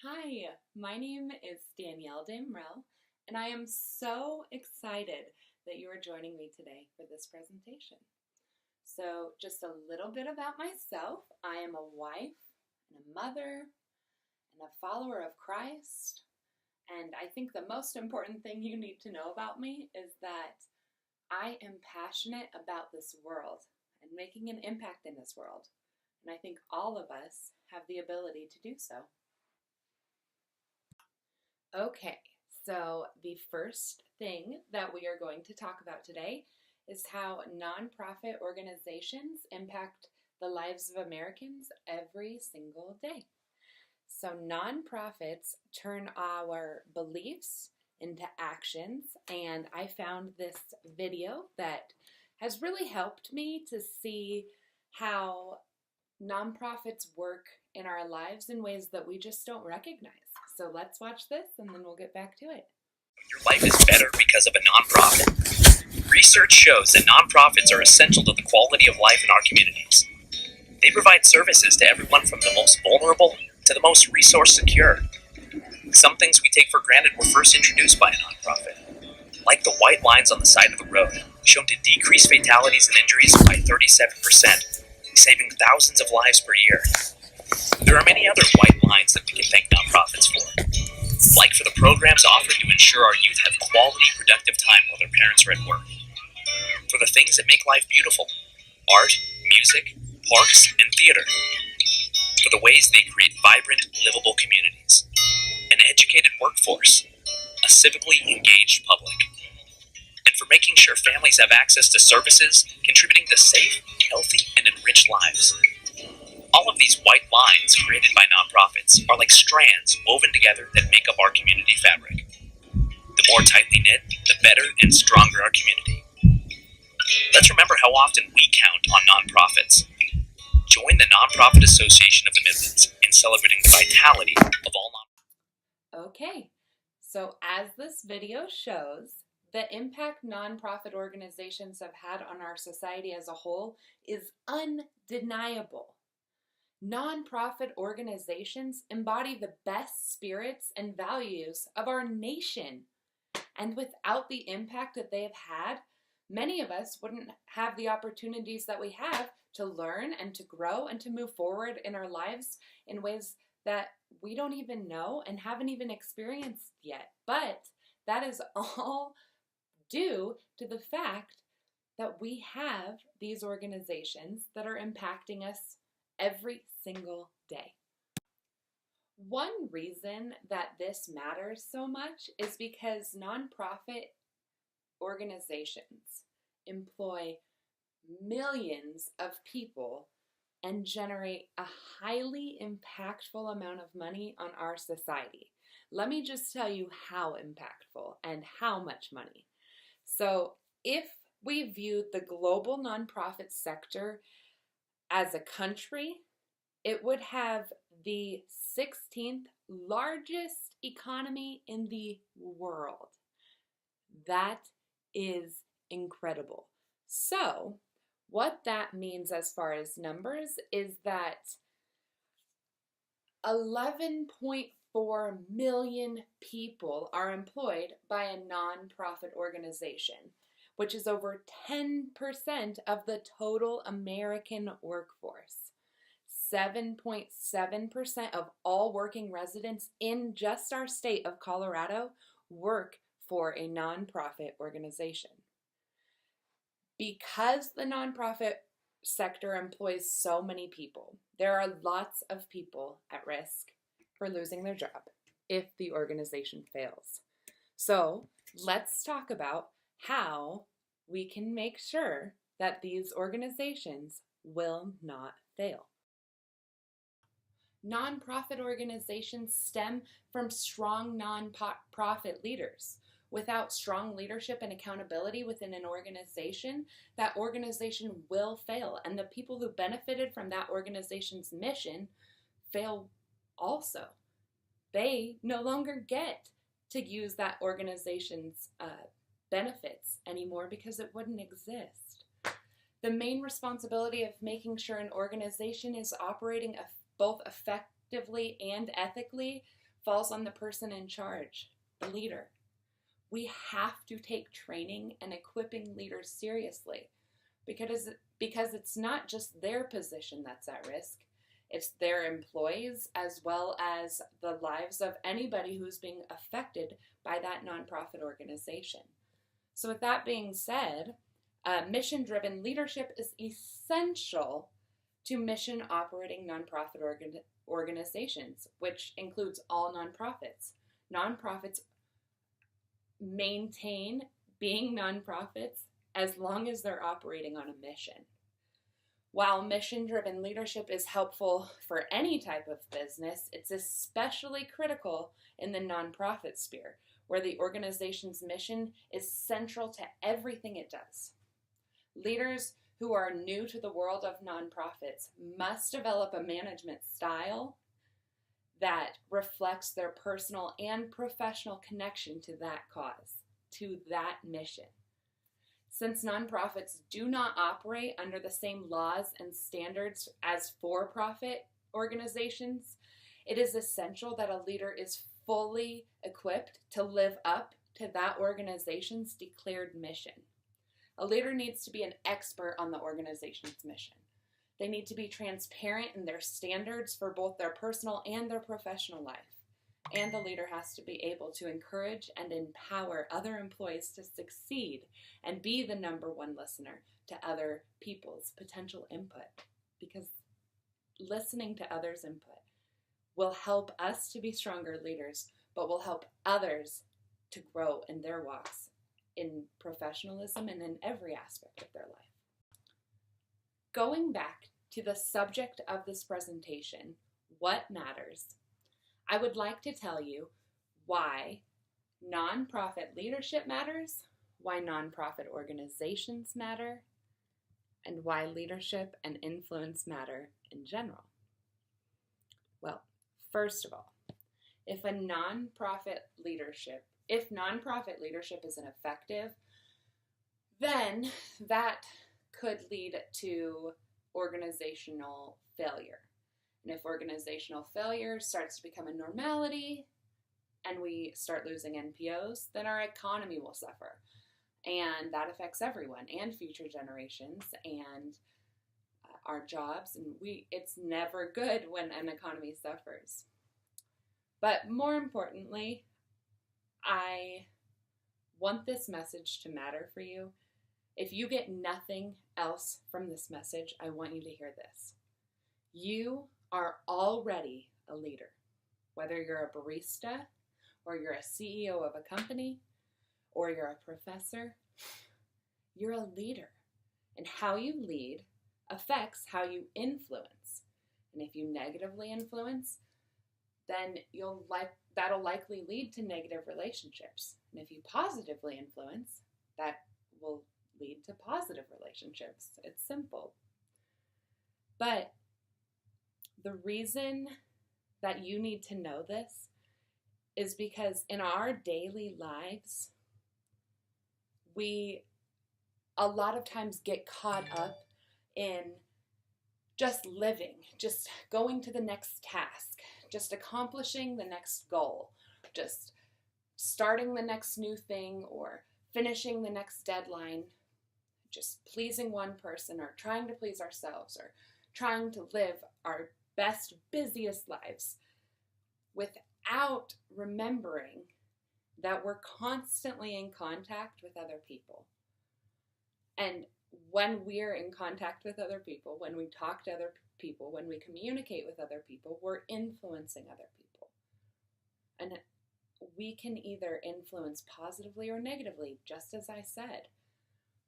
Hi, my name is Danielle Damrell, and I am so excited that you are joining me today for this presentation. So, just a little bit about myself. I am a wife and a mother and a follower of Christ. And I think the most important thing you need to know about me is that I am passionate about this world and making an impact in this world. And I think all of us have the ability to do so. Okay, so the first thing that we are going to talk about today is how nonprofit organizations impact the lives of Americans every single day. So, nonprofits turn our beliefs into actions, and I found this video that has really helped me to see how nonprofits work in our lives in ways that we just don't recognize. So let's watch this and then we'll get back to it. Your life is better because of a nonprofit. Research shows that nonprofits are essential to the quality of life in our communities. They provide services to everyone from the most vulnerable to the most resource secure. Some things we take for granted were first introduced by a nonprofit, like the white lines on the side of the road, shown to decrease fatalities and injuries by 37%, saving thousands of lives per year. There are many other white lines that we can thank nonprofits for, like for the programs offered to ensure our youth have quality, productive time while their parents are at work, for the things that make life beautiful, art, music, parks, and theater, for the ways they create vibrant, livable communities, an educated workforce, a civically engaged public, and for making sure families have access to services contributing to safe, healthy, and enriched lives. All of these white lines created by nonprofits are like strands woven together that make up our community fabric. The more tightly knit, the better and stronger our community. Let's remember how often we count on nonprofits. Join the Nonprofit Association of the Midlands in celebrating the vitality of all nonprofits. Okay, so as this video shows, the impact nonprofit organizations have had on our society as a whole is undeniable. Nonprofit organizations embody the best spirits and values of our nation. And without the impact that they have had, many of us wouldn't have the opportunities that we have to learn and to grow and to move forward in our lives in ways that we don't even know and haven't even experienced yet. But that is all due to the fact that we have these organizations that are impacting us every single day. One reason that this matters so much is because nonprofit organizations employ millions of people and generate a highly impactful amount of money on our society. Let me just tell you how impactful and how much money. So, if we viewed the global nonprofit sector as a country, it would have the 16th largest economy in the world. That is incredible. So, what that means as far as numbers is that 11.4 million people are employed by a nonprofit organization, which is over 10% of the total American workforce. 7.7% of all working residents in just our state of Colorado work for a nonprofit organization. Because the nonprofit sector employs so many people, there are lots of people at risk for losing their job if the organization fails. So let's talk about how we can make sure that these organizations will not fail. Nonprofit organizations stem from strong nonprofit leaders. Without strong leadership and accountability within an organization, that organization will fail. And the people who benefited from that organization's mission fail also. They no longer get to use that organization's benefits anymore because it wouldn't exist. The main responsibility of making sure an organization is operating both effectively and ethically falls on the person in charge, the leader. We have to take training and equipping leaders seriously because it's not just their position that's at risk. It's their employees as well as the lives of anybody who's being affected by that nonprofit organization. So with that being said, mission-driven leadership is essential to mission operating nonprofit organizations, which includes all nonprofits. Nonprofits maintain being nonprofits as long as they're operating on a mission. While mission-driven leadership is helpful for any type of business, it's especially critical in the nonprofit sphere, where the organization's mission is central to everything it does. Leaders who are new to the world of nonprofits must develop a management style that reflects their personal and professional connection to that cause, to that mission. Since nonprofits do not operate under the same laws and standards as for-profit organizations, it is essential that a leader is fully equipped to live up to that organization's declared mission. A leader needs to be an expert on the organization's mission. They need to be transparent in their standards for both their personal and their professional life. And the leader has to be able to encourage and empower other employees to succeed and be the number one listener to other people's potential input. Because listening to others' input will help us to be stronger leaders, but will help others to grow in their walks in professionalism and in every aspect of their life. Going back to the subject of this presentation, what matters, I would like to tell you why nonprofit leadership matters, why nonprofit organizations matter, and why leadership and influence matter in general. Well, first of all, if nonprofit leadership is ineffective, then that could lead to organizational failure. And if organizational failure starts to become a normality and we start losing NPOs, then our economy will suffer. And that affects everyone and future generations and our jobs. And it's never good when an economy suffers. But more importantly, I want this message to matter for you. If you get nothing else from this message, I want you to hear this. You are already a leader. Whether you're a barista, or you're a CEO of a company, or you're a professor, you're a leader. And how you lead affects how you influence. And if you negatively influence, then that'll likely lead to negative relationships. And if you positively influence, that will lead to positive relationships. It's simple. But the reason that you need to know this is because in our daily lives, we a lot of times get caught up in just living, just going to the next task, just accomplishing the next goal, just starting the next new thing or finishing the next deadline, just pleasing one person or trying to please ourselves or trying to live our best, busiest lives without remembering that we're constantly in contact with other people. And when we're in contact with other people, when we talk to other people, when we communicate with other people, we're influencing other people. And we can either influence positively or negatively, just as I said.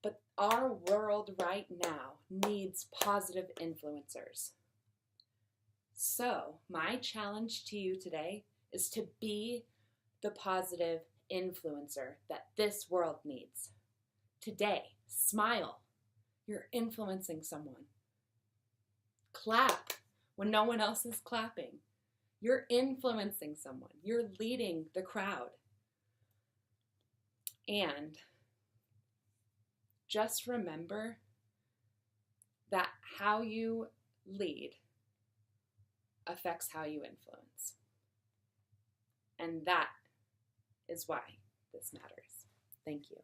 But our world right now needs positive influencers. So, my challenge to you today is to be the positive influencer that this world needs. Today, smile. You're influencing someone. Clap when no one else is clapping. You're influencing someone. You're leading the crowd. And just remember that how you lead affects how you influence. And that is why this matters. Thank you.